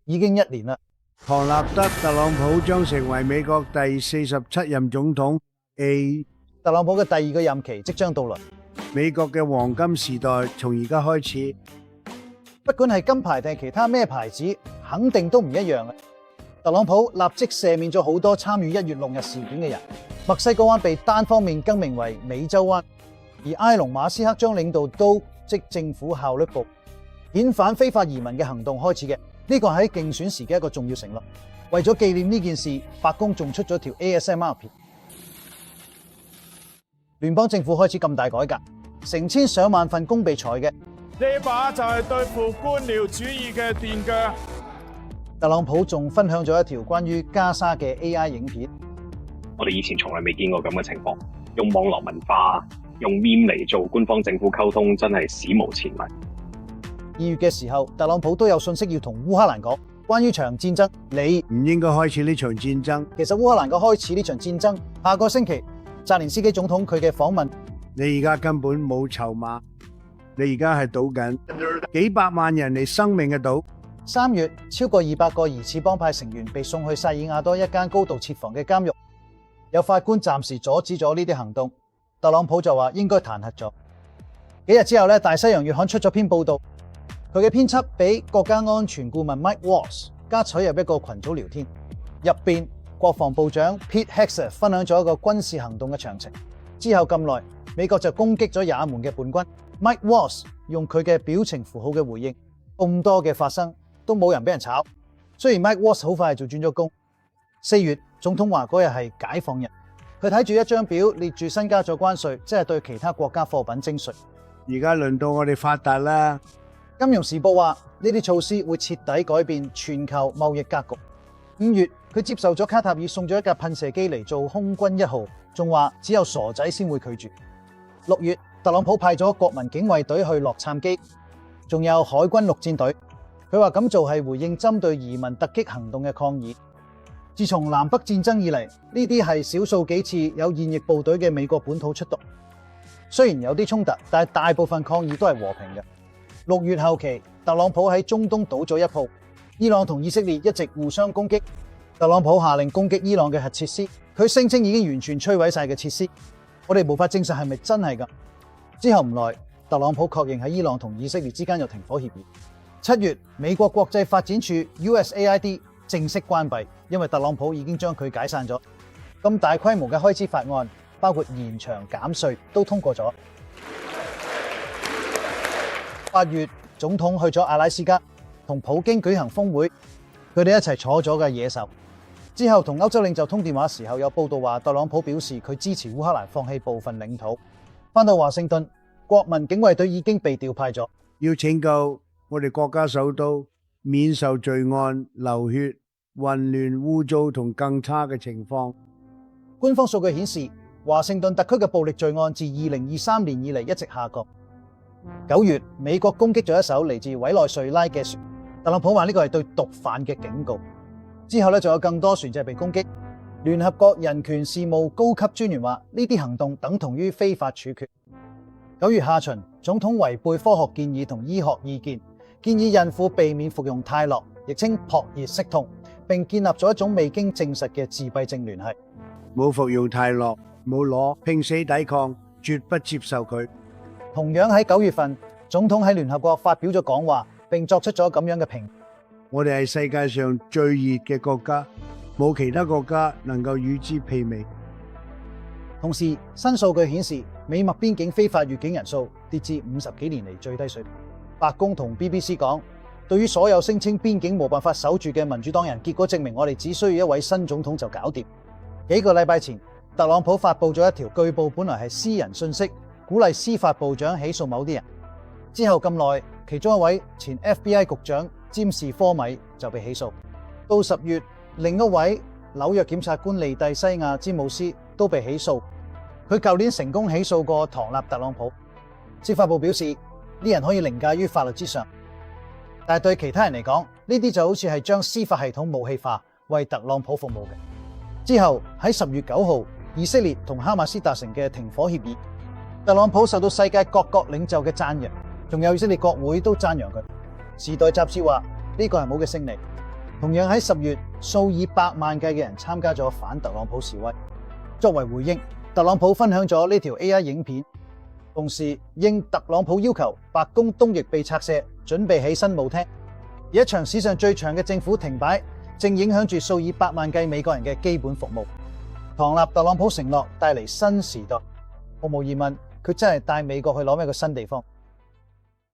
已經1年啦。唐納德·特朗普將成為美國第47任總統。特朗普嘅第2個任期即將到來，美國嘅黃金時代從而家開始。不管係金牌定係其他咩牌子，肯定都唔一樣嘅。特朗普立即赦免咗好多參與1月6日事件嘅人，墨西哥灣被單方面更名為美洲灣，而埃隆·馬斯克將領導都即政府效率部遣返非法移民嘅行動開始嘅。呢個係喺競選時嘅一個重要承諾。為咗紀念呢件事，白宮仲出咗條 ASMR 片。聯邦政府開始咁大改革，成千上萬份工被裁嘅。呢把就係對付官僚主義嘅電鋸。特朗普仲分享咗一條關於加沙嘅 AI 影片。我哋以前從來未見過咁嘅情況，用網絡文化、用 meme 嚟做官方政府溝通，真係史無前例。2月嘅時候，特朗普都有信息要同烏克蘭講，關於場戰爭，你唔應該開始呢場戰爭。其實烏克蘭嘅開始呢場戰爭，下個星期澤連斯基總統佢嘅訪問，你而家根本冇籌碼，你而家係賭緊幾百萬人嚟生命嘅賭。3月，超過200個疑似幫派成員被送去薩爾瓦多一間高度設防嘅監獄，有法官暫時阻止咗呢啲行動。特朗普就話應該彈劾咗。幾日之後咧，大西洋月刊出咗篇報道。佢嘅編輯俾國家安全顧問 Mike Waltz 加取入一個群組聊天，入邊國防部長 Pete Hegseth 分享咗一個軍事行動嘅詳情。之後咁耐，美國就攻擊咗也門嘅叛軍。Mike Waltz 用佢嘅表情符號嘅回應，咁多嘅發生都冇人俾人炒。雖然 Mike Waltz 好快就轉咗工。4月，總統話嗰日係解放日，佢睇住一張表列住新加咗關稅，即係對其他國家貨品徵稅。而家輪到我哋發達啦。金融時報話呢啲措施會徹底改變全球貿易格局。5月，佢接受咗卡塔爾送咗一架噴射機嚟做空軍1號，仲話只有傻仔先會拒絕。6月，特朗普派咗國民警衛隊去洛杉磯，仲有海軍陸戰隊。佢話咁做係回應針對移民突擊行動嘅抗議。自從南北戰爭以嚟，呢啲係少數幾次有現役部隊嘅美國本土出動。雖然有啲衝突，但係大部分抗議都係和平嘅。6月後期，特朗普喺中東賭咗一鋪。伊朗同以色列一直互相攻擊，特朗普下令攻擊伊朗嘅核設施，佢聲稱已經完全摧毀晒嘅設施。我哋無法證實係咪真係㗎。之後唔耐，特朗普確認喺伊朗同以色列之間有停火協議。7月，美國國際發展署 USAID 正式關閉，因為特朗普已經將佢解散咗。咁大規模嘅開支法案，包括延長減稅，都通過咗。8月，總統去咗阿拉斯加，同普京舉行峰會，佢哋一齊坐咗嘅野獸。之後同歐洲領袖通電話時候，有報道話特朗普表示佢支持烏克蘭放棄部分領土。返到華盛頓，國民警衛隊已經被調派咗，要拯救我哋國家首都免受罪案、流血、混亂、污糟同更差嘅情況。官方數據顯示，華盛頓特區嘅暴力罪案自2023年以嚟一直下降。9月，美國攻擊咗一艘嚟自委內瑞拉嘅船，特朗普話呢個係對毒販嘅警告。之後仲有更多船隻被攻擊。聯合國人權事務高級專員話呢啲行動等同於非法處決。9月下旬，總統違背科學建議同醫學意見，建議孕婦避免服用泰諾，亦稱撲熱息痛，並建立咗一種未經證實嘅自閉症聯繫。冇服用泰諾，冇攞，拼死抵抗，絕不接受佢。同樣喺9月份，總統喺聯合國發表咗講話，並作出咗咁樣嘅評。我哋係世界上最熱嘅國家，冇其他國家能夠與之媲美。同時，新數據顯示，美墨邊境非法越境人數跌至50幾年嚟最低水平。白宮同 BBC 講，對於所有聲稱邊境冇辦法守住嘅民主黨人，結果證明我哋只需要一位新總統就搞掂。幾個禮拜前，特朗普發布咗一條據報本來係私人信息，鼓勵司法部長起訴某啲人。之後咁耐，其中一位前 FBI 局長詹士科米就被起訴。到10月，另一位紐約檢察官利蒂西亞詹姆斯都被起訴。佢舊年成功起訴過唐納特朗普。司法部表示，呢人可以凌駕於法律之上，但係對其他人嚟講，呢啲就好似係將司法系統武器化，為特朗普服務嘅。之後喺10月9號，以色列同哈馬斯達成嘅停火協議，特朗普受到世界各國領袖嘅讚揚，仲有以色列國會都讚揚佢。時代雜誌話呢個係冇嘅勝利，同樣喺10月，數以百萬計嘅人參加咗反特朗普示威。作為回應，特朗普分享咗呢條 AI 影片，同時應特朗普要求，白宮東翼被拆卸，準備起新舞廳。而一場史上最長嘅政府停擺，正影響住數以百萬計美國人嘅基本服務。唐納特朗普承諾帶嚟新時代，毫無疑問，佢真係帶美國去攞咩個新地方。